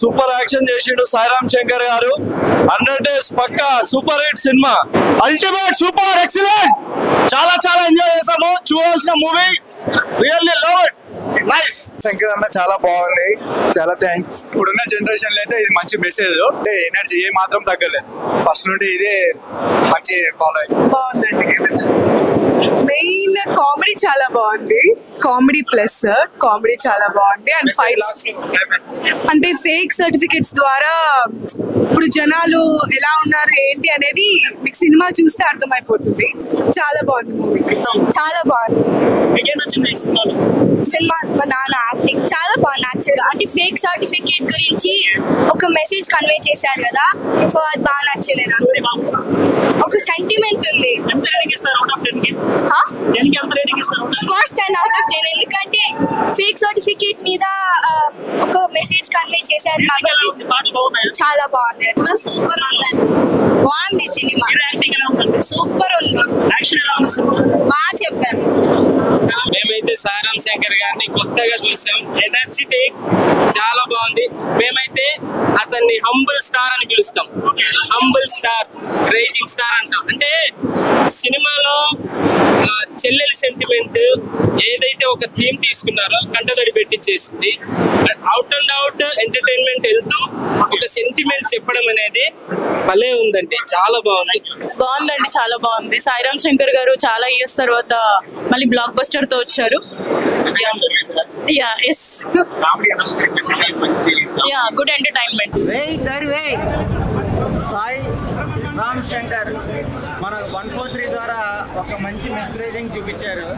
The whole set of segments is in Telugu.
సూపర్ యాక్షన్ చేసిండు సాయిరామ్ శంకర్ గారు. 100 days పక్కా సూపర్ హిట్ సినిమా, అల్టిమేట్ సూపర్ ఎక్సలెంట్. చాలా చాలా ఎంజాయ్ చేసాము, చూడాల్సిన movie. Really love it, nice. Shankar అన్న చాలా బాగుంది, చాలా థ్యాంక్స్. ఇప్పుడున్న జనరేషన్ లో అయితే ఇది మంచి మెసేజ్, అంటే ఎనర్జీ ఏ మాత్రం తగ్గలేదు. ఫస్ట్ నుండి ఇదే మంచి ఫాలో బాగుందండి. మెయిన్ కామెడీ చాలా బాగుంది, కామెడీ ప్లస్ కామెడీ చాలా బాగుంది. అండ్ ఫైట్స్ అంటే ఫేక్ సర్టిఫికెట్స్ ద్వారా ఇప్పుడు జనాలు ఎలా ఉన్నారు ఏంటి అనేది మీకు సినిమా చూస్తే అర్థమైపోతుంది. చాలా బాగుంది మూవీ, చాలా బాగుంది. సినిమా మా నాన్న యాక్టింగ్ చాలా బాగుంది. యాక్చువల్గా అంటే ఫేక్ సర్టిఫికేట్ గురించి ఒక మెసేజ్ కన్వే చేశారు కదా, సో అది బాగా నచ్చింది నాకు. ఒక సెంటిమెంట్ ఉంది. కోర్స్ 10 out of 10, ఎందుకంటే ఫేక్ సర్టిఫికేట్ మీద ఒక మెసేజ్ కన్వే చేశారు కాబట్టి చాలా బాగుంది. సూపర్ బాగుంది సినిమా, సూపర్ ఉంది, బాగా చెప్పారు. మేమైతే సాయిరామ్ శంకర్ గారిని కొత్తగా చూసాం, ఎనర్జెటిక్ చాలా బాగుంది. మేమైతే అతన్ని హంబుల్ స్టార్ అని పిలుస్తాం, హంబుల్ స్టార్, రైజింగ్ స్టార్ అంటాం. అంటే సినిమాలో చెల్లెలి సెంటిమెంట్ ఏదైతే ఒక థీమ్ తీసుకున్నారో కంటదడి పెట్టించేసింది. అవుట్ అండ్ అవుట్ ఎంటర్టైన్మెంట్ వెళ్తూ ఒక సెంటిమెంట్ చెప్పడం అనేది భలే ఉందండి, చాలా బాగుంది. బాగుందండి, చాలా బాగుంది. సాయిరామ్ శంకర్ గారు చాలా ఇయర్స్ తర్వాత మళ్ళీ బ్లాక్ బస్టర్ తో వచ్చారు. Good entertainment. సాయి రామ్ శంకర్ మన 143 ద్వారా ఒక మంచి మెసేజింగ్ చూపించారు.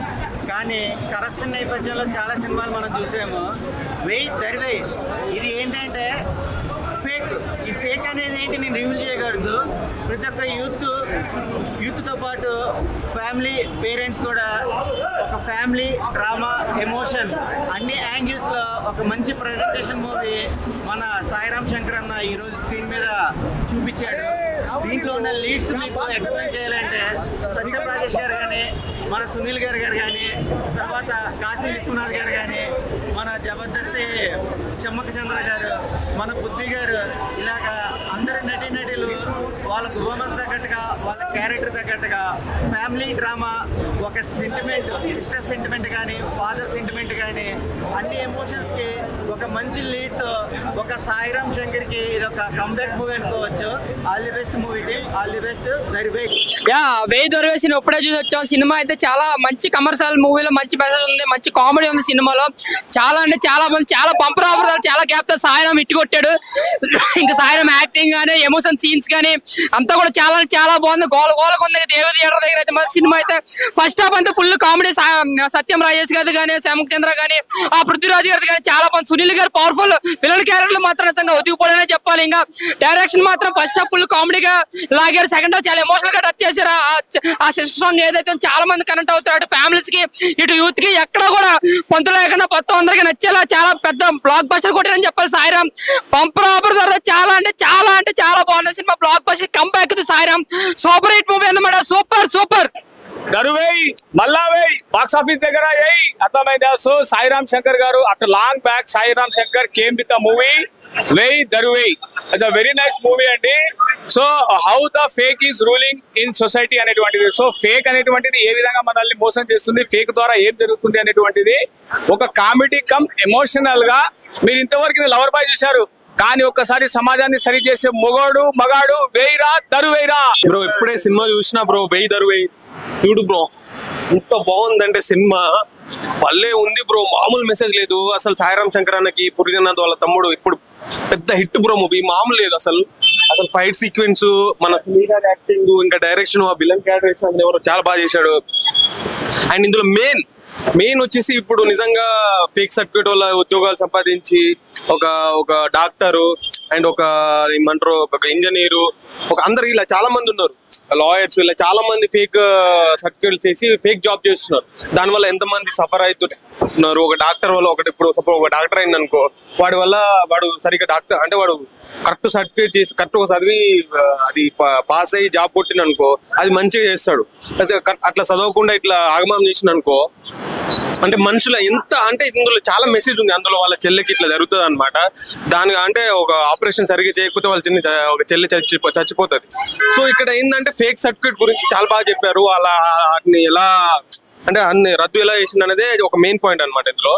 కానీ కరప్షన్ నేపథ్యంలో చాలా సినిమాలు మనం చూసాము. వెయ్యి ఇది ఏంటంటే ఫేక్. ఈ ఫేక్ అనేది ఏంటి నేను రివీల్ చేయగలదు. ప్రతి ఒక్క యూత్తో పాటు ఫ్యామిలీ, పేరెంట్స్ కూడా ఒక ఫ్యామిలీ డ్రామా, ఎమోషన్ అన్ని యాంగిల్స్లో ఒక మంచి ప్రజెంటేషన్ మూవీ మన సాయిరామ్ శంకర్ అన్న ఈరోజు స్క్రీన్ మీద చూపించాడు. దీంట్లో ఉన్న లీడ్స్ మీకు ఎక్స్ప్లెయిన్ చేయాలంటే సత్యప్రకాష్ గారు కానీ, మన సునీల్ గారు కానీ, తర్వాత కాశీ విశ్వనాథ్ గారు కానీ, మన జబర్దస్త్ చెమ్మక చంద్ర గారు, మన బుద్ధి గారు, ఇలాగా అందరు నటీనటులు వాళ్ళ పర్ఫార్మెన్స్ తగ్గట్టుగా, వాళ్ళ క్యారెక్టర్ తగ్గట్టుగా ఫ్యామిలీ డ్రామా, ఒక సెంటిమెంట్, సిస్టర్ సెంటిమెంట్ కానీ, ఫాదర్ సెంటిమెంట్ కానీ, అన్ని ఎమోషన్స్కి ఒక మంచి లీడ్తో ఒక సాయిరామ్ శంకర్కి ఇది ఒక కంబ్యాక్ మూవీ అనుకోవచ్చు. All the best movie team, all the best. వెయ్యి దొరవేసిన ఇప్పుడే చూసి వచ్చాం. సినిమా అయితే చాలా మంచి కమర్షియల్ మూవీలో మంచి మెసేజ్ ఉంది, మంచి కామెడీ ఉంది సినిమాలో. చాలా అంటే చాలా మంది, చాలా బంపర్ ఆఫర్, చాలా గ్యాప్ తో సాయిరామ్ ఇట్టు కొట్టాడు. ఇంకా సాయిరామ్ యాక్టింగ్ కానీ, ఎమోషన్ సీన్స్ కానీ అంతా కూడా చాలా చాలా బాగుంది. గోలకు ఉంది దేవి థియేటర్ దగ్గర అయితే. సినిమా అయితే ఫస్ట్ హాఫ్ అంతా ఫుల్ కామెడీ. సత్యం రాజేష్ గారు కానీ, శ్యామక్ చంద్ర కానీ, ఆ పృథ్వీరాజ్ గారు కానీ చాలా బాగుంది. సునీల్ గారు పవర్ఫుల్ విలన్ క్యారెక్టర్ మాత్రం నిజంగా ఒదిగిపోవడనే చెప్పాలి. ఇంకా డైరెక్షన్ మాత్రం ఫస్ట్ హాఫ్ ఫుల్ కామెడీగా లాగారు, సెకండ్ హాఫ్ చాలా ఎమోషనల్ గా టచ్ చేశారు. ఆ సిస్టర్ సాంగ్ ఏదైతే చాలా మంది కనెక్ట్ అవుతారు, అటు ఫ్యామిలీస్ కి ఇటు యూత్ కి ఎక్కడ కూడా పొంత లేకుండా మొత్తం అందరికి నచ్చేలా చాలా పెద్ద బ్లాక్ బస్టర్ కొట్టారని చెప్పాలి. సాయిరామ్ పంపర్ ఆఫర్ ద్వారా చాలా అంటే చాలా బాగుంది cinema. Block buster comeback Sairam super hit movie అన్నమాట. సూపర్ దరువేయి మళ్ళా వేయి బాక్స్ ఆఫీస్ దగ్గర వేయి, అర్థమైందా? సో సాయిరామ్ శంకర్ గారు after long back Sairam Shankar came with a movie Veyi Daruvey. It's a very nice movie అండి. So how the fake is ruling in society అనేటువంటిది, సో ఫేక్ అనేటువంటిది ఏ విధంగా మనల్ని మోసం చేస్తుంది, ఫేక్ ద్వారా ఏం జరుగుతుంది అనేటువంటిది ఒక కామెడీ కమ్ ఎమోషనల్ గా. మీరు ఇంతవరకు లవర్ బాయ్ చూశారు, కానీ ఒక్కసారి సమాజాన్ని సరి చేసే మగాడు వేయిరా దరువేయిరా. బ్రో ఇప్పుడే సినిమా చూసినా బ్రో, వెయ్యి దరువేయి చూడు బ్రో, ఇంత బాగుందంటే సినిమా భలే ఉంది బ్రో, మామూలు మెసేజ్ లేదు అసలు. సాయిరామ్ శంకర్ అన్నకి పురిజనాథ్ వాళ్ళ తమ్ముడు ఇప్పుడు పెద్ద హిట్ బ్రో మూవీ, మామూలు లేదు అసలు. ఫైట్ సీక్వెన్స్, మన యాక్టింగ్, ఇంకా డైరెక్షన్, ఆ విలన్ క్యారెక్టర్ ఎవరు చాలా బాగా చేశాడు. అండ్ ఇందులో మెయిన్ వచ్చేసి ఇప్పుడు నిజంగా ఫేక్ సర్టిఫికేట్ వల్ల ఉద్యోగాలు సంపాదించి ఒక డాక్టరు అండ్ ఒక ఏమంటారు ఒక ఇంజనీరు, ఒక అందరు ఇలా చాలా మంది ఉన్నారు, లాయర్స్, ఇలా చాలా మంది ఫేక్ సర్టిఫికేట్ చేసి ఫేక్ జాబ్ చేస్తున్నారు. దానివల్ల ఎంతమంది సఫర్ అవుతున్నారు. ఒక డాక్టర్ వల్ల ఒకటి, ఇప్పుడు సపోజ్ ఒక డాక్టర్ అయింది అనుకో, వాడి వల్ల వాడు సరిగ్గా డాక్టర్ అంటే వాడు కరెక్ట్ సర్టిఫికేట్ చేసి కరెక్ట్ ఒక చదివి అది పాస్ అయ్యి జాబ్ కొట్టిన అనుకో, అది మంచిగా చేస్తాడు. అట్లా చదవకుండా ఇట్లా ఆగమం చేసిన అనుకో, అంటే మనుషుల ఎంత అంటే ఇందులో చాలా మెసేజ్ ఉంది. అందులో వాళ్ళ చెల్లికి ఇట్లా జరుగుతుంది అనమాట. దాని అంటే ఒక ఆపరేషన్ సరిగ్గా చేయకపోతే వాళ్ళ ఒక చెల్లి చచ్చిపోతుంది. సో ఇక్కడ ఏంటంటే ఫేక్ సర్టిఫికేట్ గురించి చాలా బాగా చెప్పారు. అలా వాటిని ఎలా అంటే అన్ని రద్దు ఎలా చేసింది అనేది ఒక మెయిన్ పాయింట్ అనమాట. ఇందులో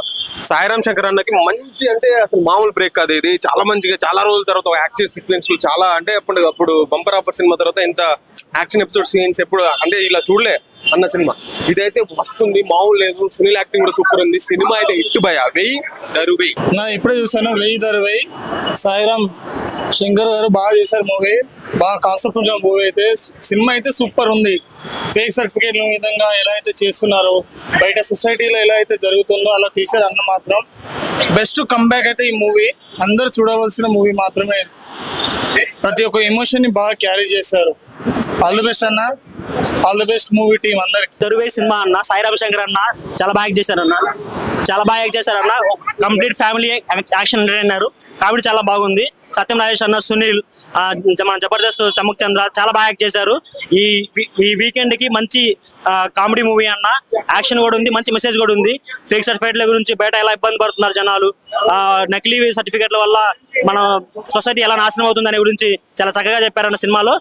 సాయిరామ్ శంకర్ అన్నకి మంచి అంటే అసలు మామూలు బ్రేక్ కాదు ఇది. చాలా మంచిగా చాలా రోజుల తర్వాత యాక్షన్ సీక్వెన్స్ చాలా అంటే అప్పుడు బంపర్ ఆఫర్ సినిమా తర్వాత ఇంత యాక్షన్ ఎపిసోడ్ సీన్స్ ఎప్పుడు అంటే ఇలా చూడలే అన్న సినిమా. ఇదైతే వస్తుంది, మామూలు లేదు. సునీల్ యాక్టింగ్ కూడా సూపర్ ఉంది. సినిమా అయితే హిట్ భయ. వెయ్యి దరువై నా ఇప్పుడే చూసాను, వెయ్యి దరువై. సాయిరామ్ శంకర్ గారు బాగా చేశారు మూవీ, బాగా కాన్సెప్ట్ ఉన్న మూవీ అయితే. సినిమా అయితే సూపర్ ఉంది. ఫేక్ సర్టిఫికేట్ విధంగా ఎలా అయితే చేస్తున్నారో, బయట సొసైటీలో ఎలా అయితే జరుగుతుందో అలా తీశారు అన్న. మాత్రం బెస్ట్ కంబ్యాక్ అయితే ఈ మూవీ. అందరూ చూడవలసిన మూవీ మాత్రమే. ప్రతి ఒక్క ఎమోషన్ ని బాగా క్యారీ చేశారు. ఆల్ ది బెస్ట్ అన్న, all the best movie team అందరికి. దరువై సినిమా అన్న, సాయిరామ్ శంకర్ అన్న చాలా బాగా యాక్ట్ చేశారన్న, చాలా బాగా యాక్ట్ చేశారన్న. Complete family action entertainer, comedy చాలా బాగుంది. సత్యం రాజేష్ అన్న, సునీల్, మన జబర్దస్త్ చమక్ చంద్ర చాలా బాగా యాక్ట్ చేశారు. ఈ వీకెండ్ కి మంచి కామెడీ మూవీ అన్న. యాక్షన్ కూడా ఉంది, మంచి మెసేజ్ కూడా ఉంది. ఫేక్ సర్టిఫికేట్ల గురించి బయట ఎలా ఇబ్బంది పడుతున్నారు జనాలు, నకిలీ సర్టిఫికేట్ల వల్ల మన సొసైటీ ఎలా నాశనం అవుతుంది అనే గురించి చాలా చక్కగా చెప్పారన్న సినిమాలో.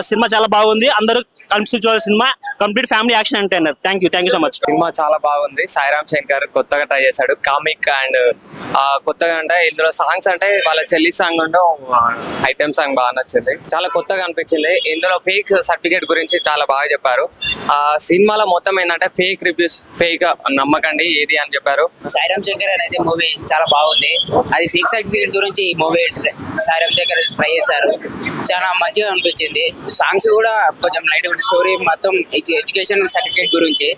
సినిమా చాలా బాగుంది, అందరూ కలిసి చూడాలి cinema. Complete family action entertainer. Thank you so much. Cinema చాలా బాగుంది. సాయిరామ్ శంకర్ కొత్తగా ట్రై చేశాడు, కామిక్ అండ్ కొత్తగా అంటే ఇందులో సాంగ్స్ అంటే వాళ్ళ చెల్లి సాంగ్ ఐటమ్ సాంగ్ బాగా నచ్చింది, చాలా కొత్తగా అనిపించింది. ఇందులో ఫేక్ సర్టిఫికేట్ గురించి చాలా బాగా చెప్పారు. సినిమాలో మొత్తం ఏంటంటే ఫేక్ రివ్యూస్, ఫేక్ నమ్మకండి ఏది అని చెప్పారు. సాయిరామ్ శంకర్ అనేది మూవీ చాలా బాగుంది. అది ఫేక్ సర్టిఫికేట్ గురించి ఈ మూవీ సాయిరామ్ శంకర్ ట్రై చేశారు, చాలా మంచిగా అనిపించింది. సాంగ్స్ కూడా కొంచెం లైట్ స్టోరీ మొత్తం ఎడ్యుకేషన్ సర్టిఫికేట్ గురించి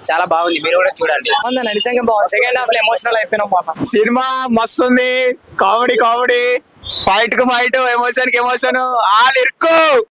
చాలా బాగుంది, మీరు కూడా చూడండి. నిజంగా బాగుంది. సెకండ్ హాఫ్ లో ఎమోషనల్ అయిపోయినాం. సినిమా మస్తు ఉంది. కామెడీ, ఫైట్ కు ఫైట్, ఎమోషన్ కి ఎమోషన్, ఆల్ ఇరుకు.